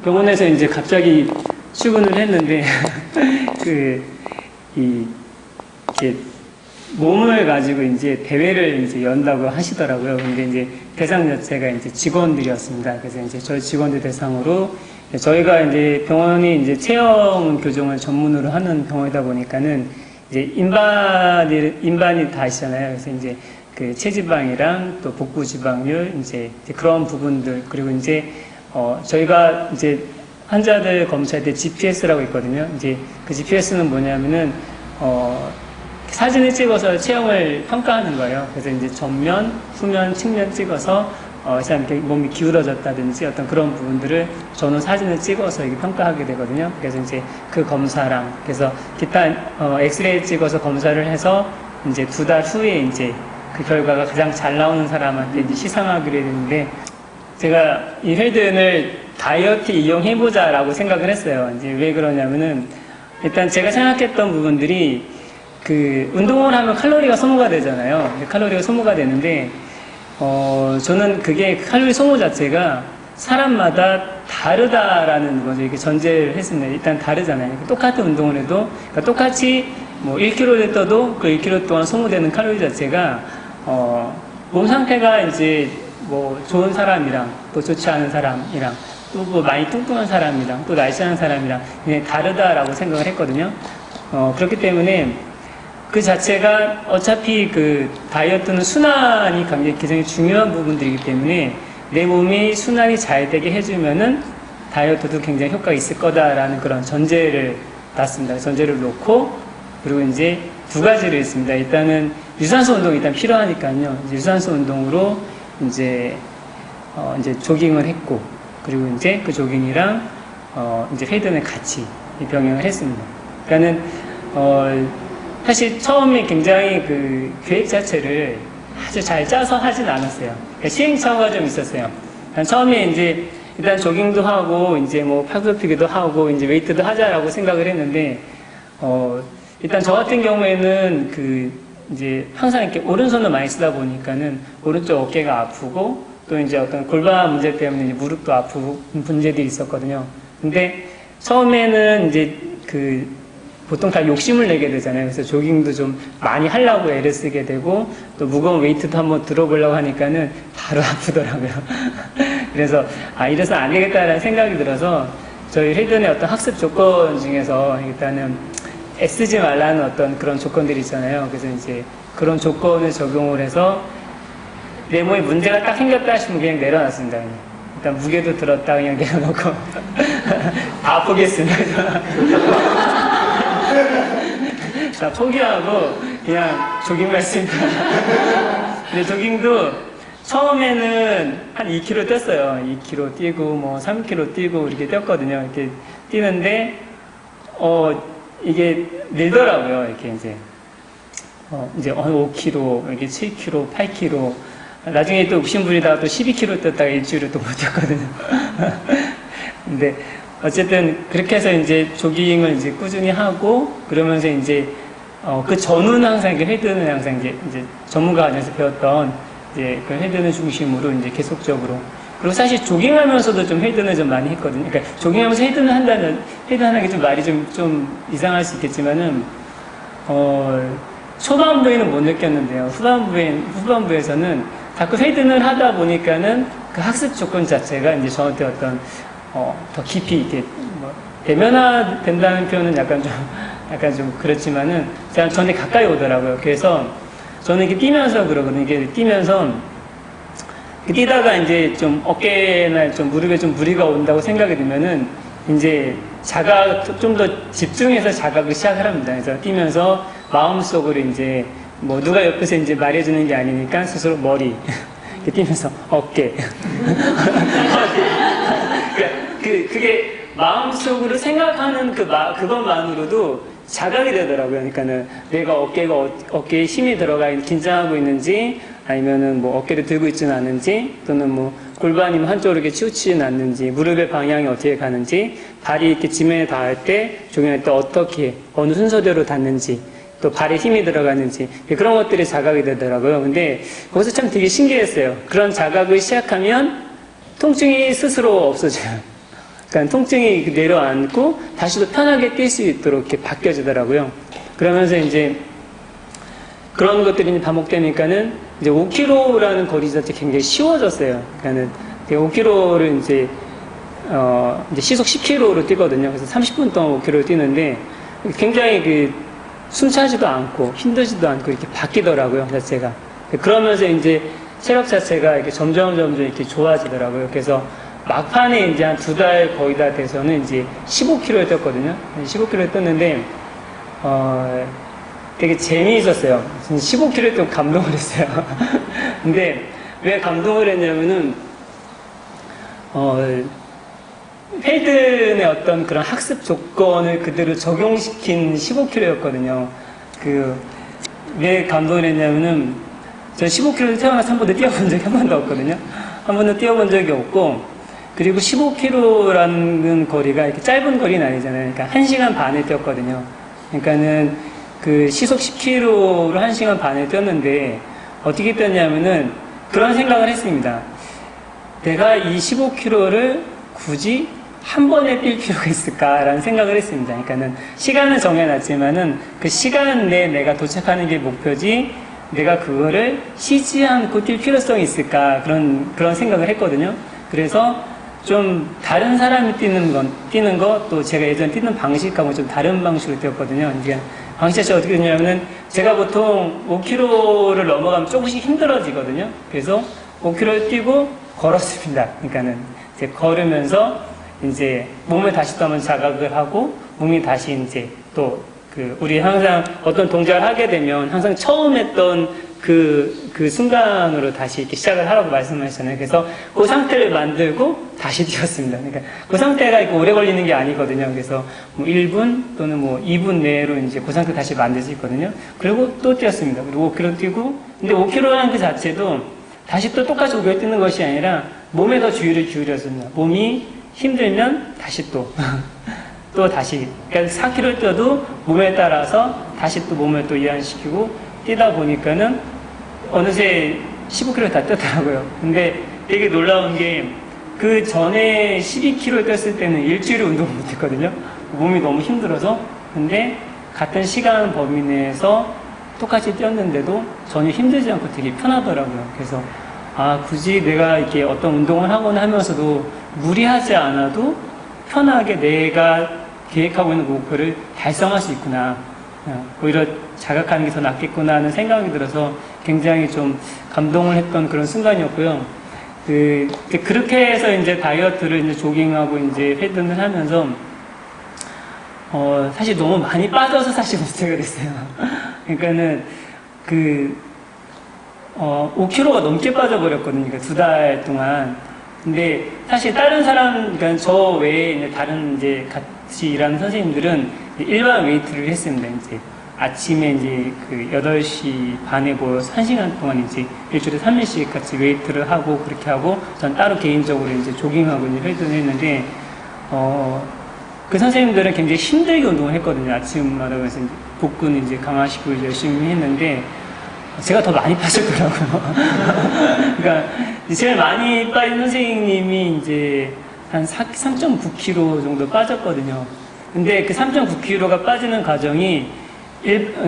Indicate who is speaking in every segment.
Speaker 1: 병원에서 이제 갑자기 출근을 했는데, 이렇게 몸을 가지고 이제 대회를 이제 연다고 하시더라고요. 근데 이제 대상 자체가 이제 직원들이었습니다. 그래서 이제 저희 직원들 대상으로 저희가 이제 병원이 이제 체형 교정을 전문으로 하는 병원이다 보니까는 이제 인반이 다 있잖아요. 그래서 이제 그 체지방이랑 또 복부 지방률 이제 그런 부분들, 그리고 이제 저희가 이제 환자들 검사할 때 GPS라고 있거든요. 이제 그 GPS는 뭐냐면은, 사진을 찍어서 체형을 평가하는 거예요. 그래서 이제 전면, 후면, 측면 찍어서, 사람 이렇게 몸이 기울어졌다든지 어떤 그런 부분들을 저는 사진을 찍어서 이렇게 평가하게 되거든요. 그래서 이제 그 검사랑, 그래서 기타, 엑스레이 찍어서 검사를 해서 이제 2달 후에 이제 그 결과가 가장 잘 나오는 사람한테 이제 시상하기로 했는데, 제가 이 헬든을 다이어트 이용해보자라고 생각을 했어요. 이제 왜 그러냐면은, 일단 제가 생각했던 부분들이, 운동을 하면 칼로리가 소모가 되잖아요. 칼로리가 소모가 되는데, 저는 그게 칼로리 소모 자체가 사람마다 다르다라는 거죠. 이렇게 전제를 했습니다. 일단 다르잖아요. 똑같은 운동을 해도, 그러니까 똑같이 뭐 1kg를 떠도 그 1kg 동안 소모되는 칼로리 자체가, 몸 상태가 이제 뭐 좋은 사람이랑 또 좋지 않은 사람이랑 또 뭐 많이 뚱뚱한 사람이랑 또 날씬한 사람이랑 그냥 다르다라고 생각을 했거든요. 그렇기 때문에 그 자체가 어차피 그 다이어트는 순환이 굉장히 중요한 부분들이기 때문에 내 몸이 순환이 잘 되게 해주면은 다이어트도 굉장히 효과가 있을 거다라는 그런 전제를 놨습니다. 전제를 놓고, 그리고 이제 2가지를 했습니다. 일단은 유산소 운동이 일단 필요하니까요. 이제 유산소 운동으로 이제 조깅을 했고, 그리고 이제 그 조깅이랑 이제 헬든을 같이 병행을 했습니다. 그러니까는 사실 처음에 굉장히 그 계획 자체를 아주 잘 짜서 하진 않았어요. 그러니까 시행착오가 좀 있었어요. 처음에 이제 일단 조깅도 하고 이제 뭐 팔굽혀펴기도 하고 이제 웨이트도 하자라고 생각을 했는데, 일단 저 같은 경우에는 이제 항상 이렇게 오른손을 많이 쓰다 보니까는 오른쪽 어깨가 아프고, 또 이제 어떤 골반 문제 때문에 이제 무릎도 아프고 문제들이 있었거든요. 근데 처음에는 이제 보통 다 욕심을 내게 되잖아요. 그래서 조깅도 좀 많이 하려고 애를 쓰게 되고, 또 무거운 웨이트도 한번 들어보려고 하니까는 바로 아프더라고요. 그래서 이래서 안 되겠다라는 생각이 들어서 저희 헬든의 어떤 학습 조건 중에서 일단은 애쓰지 말라는 어떤 그런 조건들이 있잖아요. 그래서 이제 그런 조건을 적용을 해서 내 몸에 문제가 딱 생겼다 싶으면 그냥 내려놨습니다. 그냥. 일단 무게도 들었다 그냥 내려놓고 다 포기했습니다. 다 포기하고 그냥 조깅만 했습니다. 근데 조깅도 처음에는 한 2km 뛰었어요. 2km 뛰고 뭐 3km 뛰고 이렇게 뛰었거든요. 이렇게 뛰는데 이게 늘더라고요. 이렇게 이제 5km, 이렇게 7km, 8km. 나중에 또 욕심부리다가 또 12km 뛰었다가 일주일을 또 못 뛰었거든요. 근데 어쨌든 그렇게 해서 이제 조깅을 이제 꾸준히 하고, 그러면서 이제 그 전후는 항상 헬든은 항상 이제 전문가 과정에서 배웠던 이제 그 헬든을 중심으로 이제 계속적으로, 그리고 사실 조깅하면서도 좀 헬든을 좀 많이 했거든요. 그러니까 조깅하면서 헬든 하는 게 좀 말이 좀 이상할 수 있겠지만은 초반부에는 못 느꼈는데요. 후반부에서는 자꾸 헬든을 하다 보니까는 그 학습 조건 자체가 이제 저한테 어떤 더 깊이 이렇게 대면화 된다는 표현은 약간 좀 그렇지만은 저한테 가까이 오더라고요. 그래서 저는 이렇게 뛰면서 그러거든요. 이게 뛰다가 이제 좀 어깨나 좀 무릎에 좀 무리가 온다고 생각이 들면은 이제 좀 더 집중해서 자각을 시작을 합니다. 그래서 뛰면서 마음속으로 이제 뭐 누가 옆에서 이제 말해주는 게 아니니까 스스로 머리 이렇게 뛰면서 어깨 그게 마음속으로 생각하는 그것만으로도 자각이 되더라고요. 그러니까는 내가 어깨에 힘이 들어가 긴장하고 있는지, 아니면은 뭐 어깨를 들고 있지는 않은지, 또는 뭐 골반이 한쪽으로 이렇게 치우치지는 않는지, 무릎의 방향이 어떻게 가는지, 발이 이렇게 지면에 닿을 때 조깅할 때 어떻게 어느 순서대로 닿는지, 또 발에 힘이 들어가는지, 그런 것들이 자각이 되더라고요. 근데 거기서 참 되게 신기했어요. 그런 자각을 시작하면 통증이 스스로 없어져요. 그러니까 통증이 내려앉고 다시 또 편하게 뛸 수 있도록 이렇게 바뀌어지더라고요. 그러면서 이제 그런 것들이 반복되니까는 이제 5km라는 거리 자체 굉장히 쉬워졌어요. 그러니까는 5km를 이제 시속 10km로 뛰거든요. 그래서 30분 동안 5km를 뛰는데 굉장히 숨차지도 않고 힘들지도 않고 이렇게 바뀌더라고요, 자체가. 그러면서 이제 체력 자체가 이렇게 점점 이렇게 좋아지더라고요. 그래서 막판에 이제 한 2달 거의 다 돼서는 이제 15km를 뛰었거든요. 15km를 뛰었는데, 되게 재미있었어요. 15km 좀 감동을 했어요. 근데 왜 감동을 했냐면은, 헬든의 어떤 그런 학습 조건을 그대로 적용시킨 15km였거든요. 왜 감동을 했냐면은, 저 15km 태어나서 한 번도 뛰어본 적이 한 번도 없거든요. 한 번도 뛰어본 적이 없고, 그리고 15km라는 거리가 이렇게 짧은 거리는 아니잖아요. 그러니까 1시간 반에 뛰었거든요. 그러니까는 시속 10km로 1시간 반에 뛰었는데, 어떻게 뛰었냐면은, 그런 생각을 했습니다. 내가 이 15km를 굳이 한 번에 뛸 필요가 있을까라는 생각을 했습니다. 그러니까는 시간은 정해놨지만은 그 시간 내에 내가 도착하는 게 목표지 내가 그거를 쉬지 않고 뛸 필요성이 있을까 그런 생각을 했거든요. 그래서 좀 다른 사람이 뛰는 거 또 제가 예전에 뛰는 방식하고 좀 다른 방식으로 뛰었거든요. 이제 방식 자체가 어떻게 되냐면은 제가 보통 5km를 넘어가면 조금씩 힘들어지거든요. 그래서 5km를 뛰고 걸었습니다. 그러니까는 이제 걸으면서 이제 몸을 다시 또 한번 자각을 하고 몸이 다시 이제 또 우리 항상 어떤 동작을 하게 되면 항상 처음 했던 그 순간으로 다시 이렇게 시작을 하라고 말씀하셨잖아요. 그래서 그 상태를 만들고 다시 뛰었습니다. 그러니까 그 상태가 이렇게 오래 걸리는 게 아니거든요. 그래서 뭐 1분 또는 뭐 2분 내로 이제 그 상태 다시 만들 수 있거든요. 그리고 또 뛰었습니다. 그리고 5km 뛰고, 근데 5km라는 그 자체도 다시 또 똑같이 5km 뛰는 것이 아니라 몸에 더 주의를 기울였습니다. 몸이 힘들면 다시 또 다시. 그러니까 4km 뛰어도 몸에 따라서 다시 또 몸을 또 이완시키고 뛰다 보니까는 어느새 15km 다 뛰었더라고요. 근데 되게 놀라운 게 그 전에 12km 뛰었을 때는 일주일을 운동을 못했거든요. 몸이 너무 힘들어서. 근데 같은 시간 범위 내에서 똑같이 뛰었는데도 전혀 힘들지 않고 되게 편하더라고요. 그래서 굳이 내가 이렇게 어떤 운동을 하거나 하면서도 무리하지 않아도 편하게 내가 계획하고 있는 목표를 달성할 수 있구나. 오히려 자각하는 게 더 낫겠구나 하는 생각이 들어서 굉장히 좀 감동을 했던 그런 순간이었고요. 그렇게 해서 이제 다이어트를 이제 조깅하고 이제 헬든을 하면서, 사실 너무 많이 빠져서 사실 문제가 됐어요. 그러니까는 5kg가 넘게 빠져버렸거든요. 그러니까 2달 동안. 근데 사실 다른 사람, 그러니까 저 외에 이제 다른 이제 같이 일하는 선생님들은 일반 웨이트를 했습니다. 이제 아침에 이제 8시 반에 모여서 1시간 동안 이제 일주일에 3일씩 같이 웨이트를 하고 그렇게 하고 전 따로 개인적으로 이제 조깅하고 이제 헬든을 했는데, 그 선생님들은 굉장히 힘들게 운동을 했거든요. 아침마다. 그래서 복근 이제 강화시키고 열심히 했는데, 제가 더 많이 빠졌더라고요. 그러니까, 제일 많이 빠진 선생님이 이제 한 3.9kg 정도 빠졌거든요. 근데 그 3.9kg가 빠지는 과정이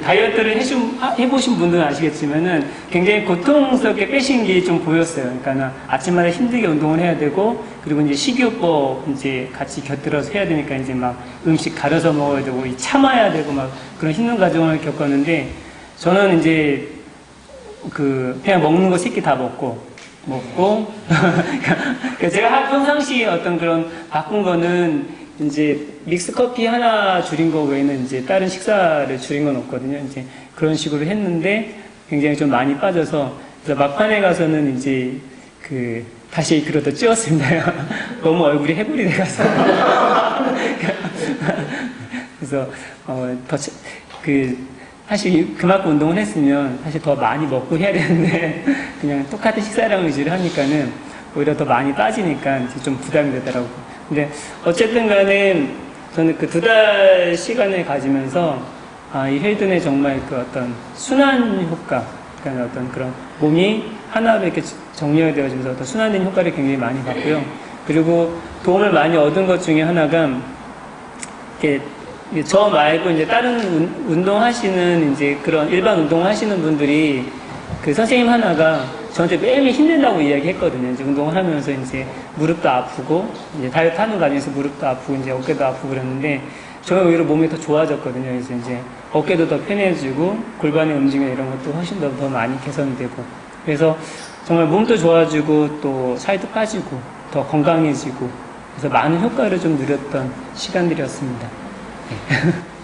Speaker 1: 다이어트를 해보신 분들은 아시겠지만은 굉장히 고통스럽게 빼신 게 좀 보였어요. 그러니까 아침마다 힘들게 운동을 해야 되고, 그리고 이제 식이요법 이제 같이 곁들여서 해야 되니까 이제 막 음식 가려서 먹어야 되고, 참아야 되고 막 그런 힘든 과정을 겪었는데, 저는 이제 그냥 먹는 거 새끼 다 먹고 그러니까 제가 평상시에 어떤 그런 바꾼 거는 이제 믹스 커피 하나 줄인 거 외에는 이제 다른 식사를 줄인 건 없거든요. 이제 그런 식으로 했는데 굉장히 좀 많이 빠져서, 그래서 막판에 가서는 이제 다시 그러다 찌웠습니다. 너무 얼굴이 해골이 돼가서. 그래서 사실 그만큼 운동을 했으면 사실 더 많이 먹고 해야 되는데 그냥 똑같은 식사량 위주로 하니까는 오히려 더 많이 빠지니까 이제 좀 부담이 되더라고요. 근데 어쨌든 간에 저는 그 2달 시간을 가지면서 이 헬든의 정말 그 어떤 순환 효과, 그러니까 어떤 그런 몸이 하나로 이렇게 정리가 되어지면서 어떤 순환된 효과를 굉장히 많이 봤고요. 그리고 도움을 많이 얻은 것 중에 하나가 이렇게 저 말고 이제 다른 운동하시는 이제 그런 일반 운동하시는 분들이 그 선생님 하나가 저한테 매일 힘들다고 이야기했거든요. 이제 운동을 하면서 이제 무릎도 아프고 이제 다이어트 하는 과정에서 무릎도 아프고 이제 어깨도 아프고 그랬는데 저는 오히려 몸이 더 좋아졌거든요. 그래서 이제 어깨도 더 편해지고 골반의 움직임 이런 것도 훨씬 더 많이 개선되고 그래서 정말 몸도 좋아지고 또 살도 빠지고 더 건강해지고 그래서 많은 효과를 좀 누렸던 시간들이었습니다. 네.